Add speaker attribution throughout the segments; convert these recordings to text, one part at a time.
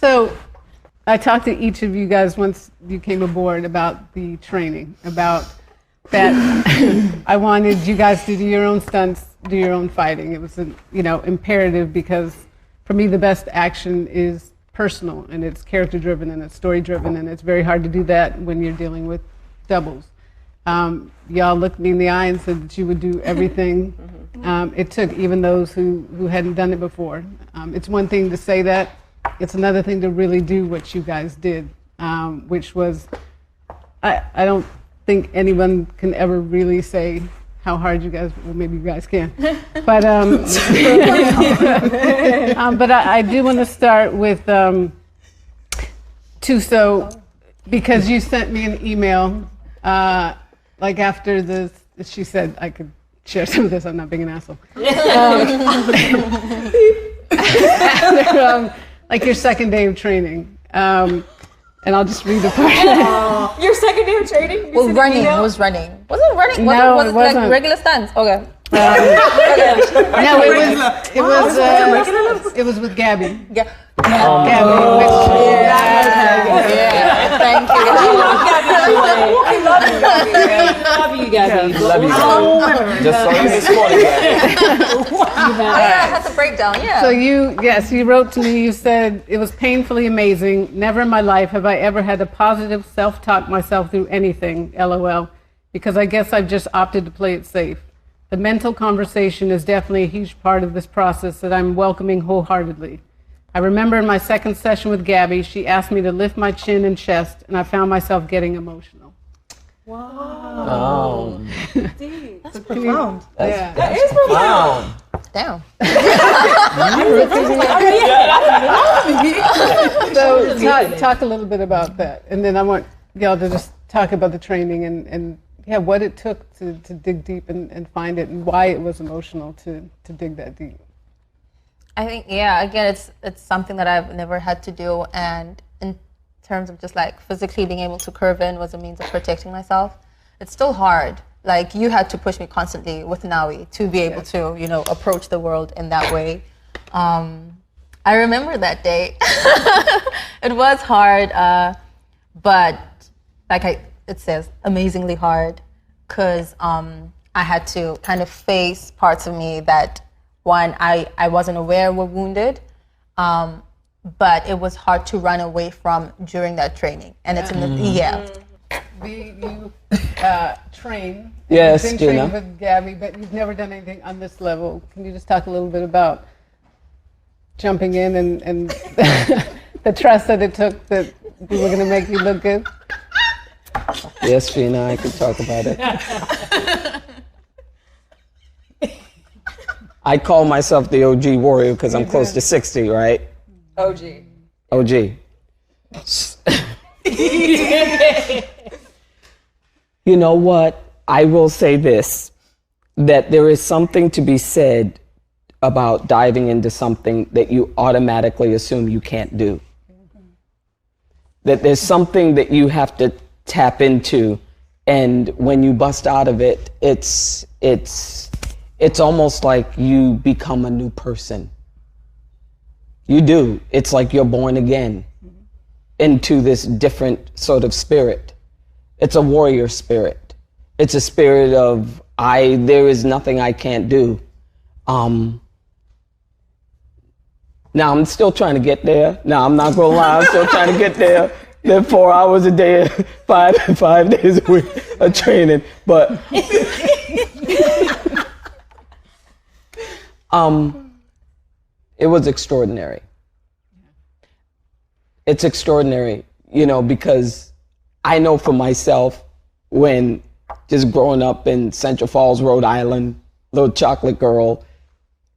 Speaker 1: So I talked to each of you guys once you came aboard about the training, about that I wanted you guys to do your own stunts, do your own fighting. It was, imperative because for me the best action is personal and it's character driven and it's story driven, and it's very hard to do that when you're dealing with doubles. Y'all looked me in the eye and said that you would do everything it took, even those who hadn't done it before. It's one thing to say that, it's another thing to really do what you guys did, which was, I don't think anyone can ever really say how hard you guys, well maybe you guys can, but but I do want to start with Tuso, because you sent me an email like after this, she said I could share some of this, I'm not being an asshole. Like your second day of training. And I'll just read the part.
Speaker 2: Your second day of training?
Speaker 3: Was running. Was it running?
Speaker 1: No,
Speaker 3: was
Speaker 1: it
Speaker 3: it
Speaker 1: wasn't.
Speaker 3: like regular stunts? Okay.
Speaker 1: No, it was with Gabby.
Speaker 3: Yeah.
Speaker 1: Gabby.
Speaker 3: Thank you.
Speaker 2: Love you, Gabby.
Speaker 4: Love you, Gabby. Just saw you this morning, Gabby.
Speaker 3: I had to break down, yeah.
Speaker 1: So you wrote to me, you said, it was painfully amazing. Never in my life have I ever had a positive self-talk myself through anything, LOL, because I guess I've just opted to play it safe. The mental conversation is definitely a huge part of this process that I'm welcoming wholeheartedly. I remember in my second session with Gabby, she asked me to lift my chin and chest, and I found myself getting emotional.
Speaker 4: Wow.
Speaker 2: That's profound.
Speaker 4: That is profound.
Speaker 3: Damn.
Speaker 1: So talk a little bit about that, and then I want y'all to just talk about the training and what it took to dig deep and find it, and why it was emotional to dig that deep.
Speaker 3: I think, again, it's something that I've never had to do, and in terms of just like physically being able to curve in was a means of protecting myself. It's still hard. Like, you had to push me constantly with Nawi to be able to, approach the world in that way. I remember that day. It was hard, but like it says, amazingly hard, because I had to kind of face parts of me that, one, I wasn't aware were wounded, but it was hard to run away from during that training. And it's in the,
Speaker 1: You train.
Speaker 4: Yes,
Speaker 1: you've been trained with Gabby, but you've never done anything on this level. Can you just talk a little bit about jumping in and the trust that it took that we were going to make you look good?
Speaker 4: Yes, Gina, I could talk about it. I call myself the OG warrior because I'm close to 60, right?
Speaker 2: OG.
Speaker 4: You know what? I will say this, that there is something to be said about diving into something that you automatically assume you can't do. That there's something that you have to tap into, and when you bust out of it, it's almost like you become a new person. You do. It's like you're born again into this different sort of spirit. It's a warrior spirit. It's a spirit of, there is nothing I can't do. Now, I'm still trying to get there. Now, I'm not gonna lie, I'm still trying to get there. They're 4 hours a day, five days a week of training. But it was extraordinary. It's extraordinary, because I know for myself, when just growing up in Central Falls, Rhode Island, little chocolate girl,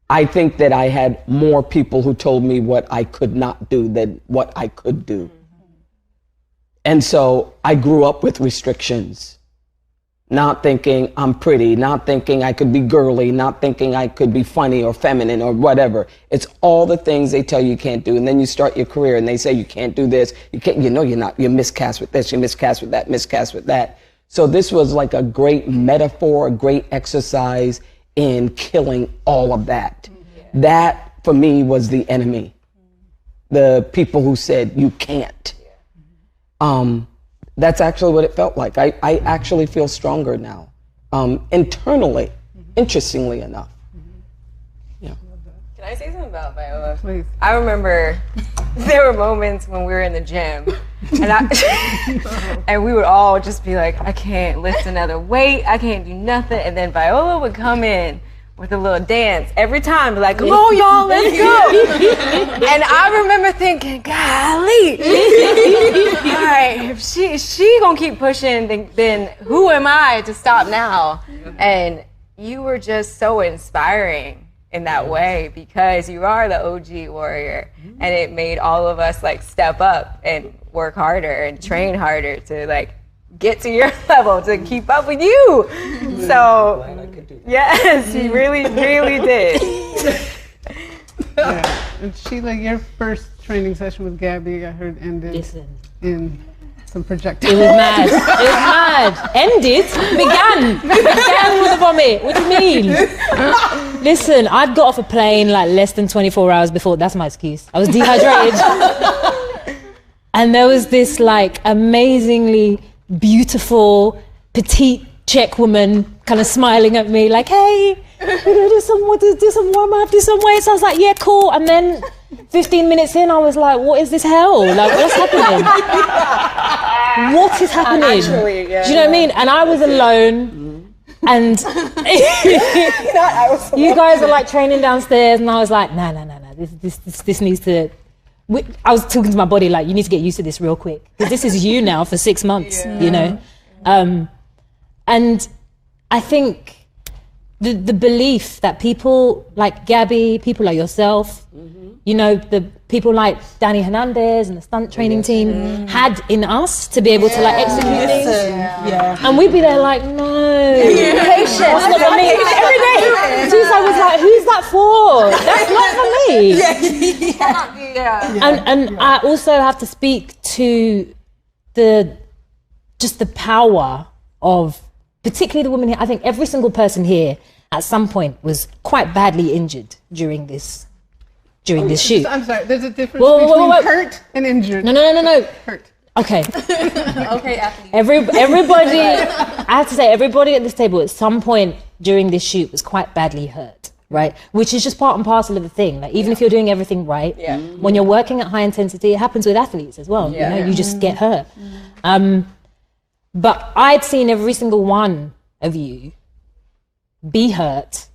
Speaker 4: I think that I had more people who told me what I could not do than what I could do. And so I grew up with restrictions, not thinking I'm pretty, not thinking I could be girly, not thinking I could be funny or feminine or whatever. It's all the things they tell you can't do. And then you start your career and they say you can't do this. You can't, you're not, you're miscast with this, you're miscast with that, miscast with that. So this was like a great metaphor, a great exercise in killing all of that. That for me was the enemy. the people who said you can't. That's actually what it felt like. I actually feel stronger now, internally, interestingly enough. Yeah.
Speaker 2: Can I say something about Viola?
Speaker 1: Please.
Speaker 2: I remember there were moments when we were in the gym and and we would all just be like, I can't lift another weight, I can't do nothing. And then Viola would come in with a little dance every time, be like, come on y'all, let's go. And I remember thinking, golly, all right, if she gonna keep pushing, then who am I to stop now? And you were just so inspiring in that way, because you are the OG warrior, and it made all of us like step up and work harder and train harder to like get to your level, to keep up with you. So yes, he really, really did.
Speaker 1: Yeah. And Sheila, your first training session with Gabby, I heard, ended in some projectile.
Speaker 5: It was mad. It was mad. Ended? Began with a vomit. What do you mean? Listen, I'd got off a plane like less than 24 hours before. That's my excuse. I was dehydrated. And there was this like amazingly beautiful, petite Czech woman kind of smiling at me like, hey, we're gonna do some warm up, do some weights. I was like, yeah, cool. And then 15 minutes in, I was like, what is this hell? Like, what's happening? What is happening?
Speaker 2: Actually, yeah.
Speaker 5: Do you know what I mean? And I was alone, and you guys are like training downstairs, and I was like, no. This needs to. I was talking to my body like, you need to get used to this real quick, because this is you now for 6 months, you know? And I think the belief that people like Gabby, people like yourself, you know, the people like Danny Hernandez and the stunt training team had in us to be able to like execute things. And we'd be there like, no, patience, that's not for me. Every day, Tuesday was like, who's that for? That's not for me. And I also have to speak to the power of, particularly the women here. I think every single person here at some point was quite badly injured during this shoot.
Speaker 1: I'm sorry, there's a difference between hurt and injured.
Speaker 5: No.
Speaker 1: Hurt.
Speaker 5: Okay.
Speaker 2: Okay, athlete.
Speaker 5: Everybody, I have to say, everybody at this table at some point during this shoot was quite badly hurt, right? Which is just part and parcel of the thing. Like, even if you're doing everything right, when you're working at high intensity, it happens with athletes as well. You know, you just get hurt. But I'd seen every single one of you be hurt,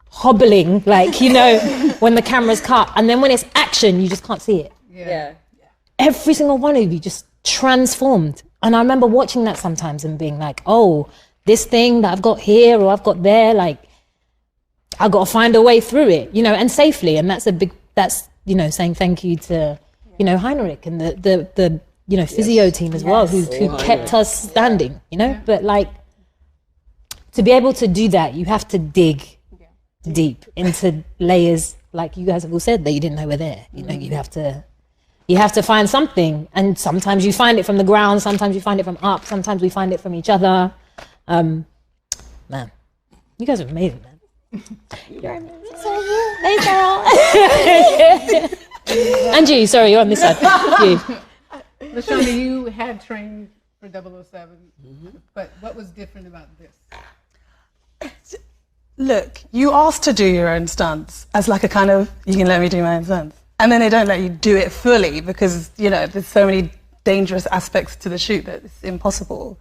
Speaker 5: hobbling, like, you know, when the camera's cut, and then when it's action, you just can't see it.
Speaker 2: Yeah.
Speaker 5: Every single one of you just transformed. And I remember watching that sometimes and being like, oh, this thing that I've got here or I've got there, like, I've got to find a way through it, you know, and safely. And that's you know, saying thank you to, you know, Heinrich and the you know, physio team as well, who kept us standing, you know? But like, to be able to do that, you have to dig deep into layers, like you guys have all said, that you didn't know were there. You know, you have to find something, and sometimes you find it from the ground, sometimes you find it from up, sometimes we find it from each other. Man, you guys are amazing, man. You're amazing. Thanks, Carol. And you, sorry, you're on this side. You.
Speaker 1: LaShonda, you had trained for 007, but what was different about this?
Speaker 6: Look, you asked to do your own stunts as like a kind of, you can let me do my own stunts. And then they don't let you do it fully because, you know, there's so many dangerous aspects to the shoot that it's impossible.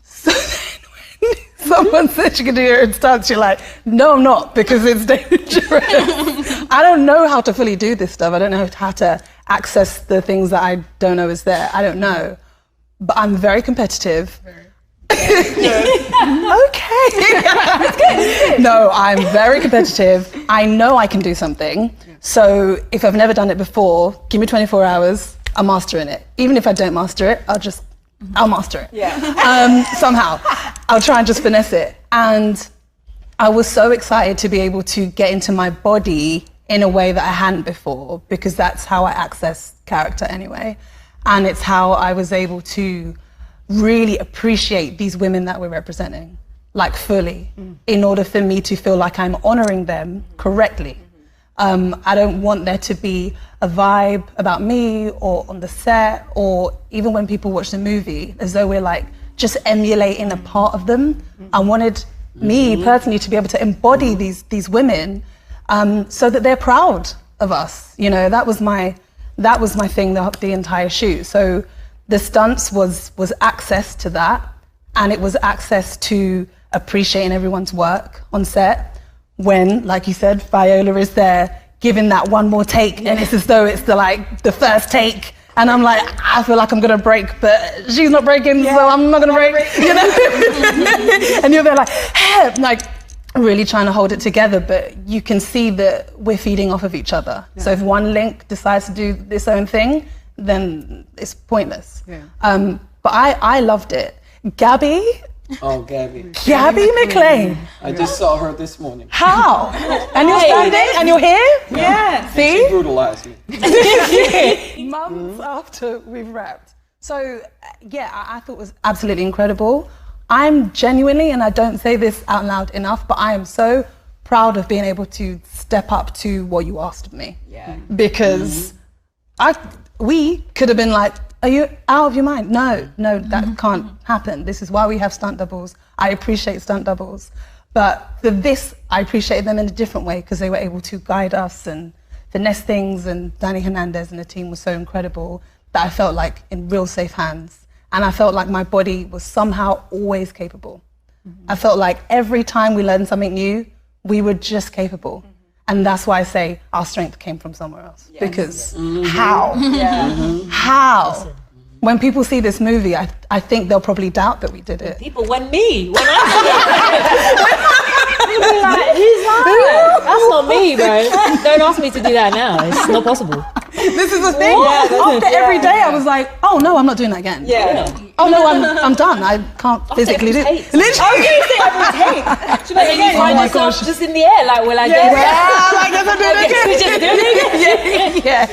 Speaker 6: So then when someone says you can do your own stunts, you're like, no, I'm not, because it's dangerous. I don't know how to fully do this stuff. I don't know how to access the things that I don't know is there. I don't know. But I'm very competitive. Okay. No, I'm very competitive. I know I can do something. So if I've never done it before, give me 24 hours, I'm mastering it. Even if I don't master it, I'll master it. Yeah. Somehow. I'll try and just finesse it. And I was so excited to be able to get into my body in a way that I hadn't before, because that's how I access character anyway. And it's how I was able to really appreciate these women that we're representing, like fully, in order for me to feel like I'm honoring them correctly. I don't want there to be a vibe about me or on the set, or even when people watch the movie, as though we're like just emulating a part of them. I wanted me personally to be able to embody these women, so that they're proud of us. You know, that was my thing the entire shoot. So the stunts was access to that, and it was access to appreciating everyone's work on set. When, like you said, Viola is there giving that one more take, and it's as though it's the first take, and I'm like, I feel like I'm gonna break, but she's not breaking, so I'm not gonna break, you know? And you're there like, hey, like really trying to hold it together, but you can see that we're feeding off of each other. Yeah. So if one link decides to do its own thing, then it's pointless. Yeah. But I loved it. Gabby.
Speaker 4: Oh, Gabby.
Speaker 6: Gabby McLean.
Speaker 4: I just saw her this morning.
Speaker 6: How? And you're standing and you're here?
Speaker 2: Yeah.
Speaker 6: See?
Speaker 4: She brutalized me.
Speaker 6: Months after we've wrapped. So, yeah, I thought it was absolutely incredible. I'm genuinely, and I don't say this out loud enough, but I am so proud of being able to step up to what you asked of me. Yeah. Because we could have been like, are you out of your mind? No, that can't happen. This is why we have stunt doubles. I appreciate stunt doubles. But for this, I appreciated them in a different way, because they were able to guide us and finesse things, and Danny Hernandez and the team was so incredible that I felt like in real safe hands. And I felt like my body was somehow always capable. I felt like every time we learned something new, we were just capable. And that's why I say our strength came from somewhere else. Yes. Because how? How? Listen. When people see this movie, I think they'll probably doubt that we did it.
Speaker 5: When I see it. People be like, who's that? That's not me, bro. Don't ask me to do that now. It's not possible.
Speaker 6: This is the thing. After every day, I was like, oh no, I'm not doing that again. Yeah. Oh no, I'm done. I can't physically do it. Literally. I was going to say every take. Should I find yourself just in the air? Like, will I get? Yeah, like, I do it again. Yeah.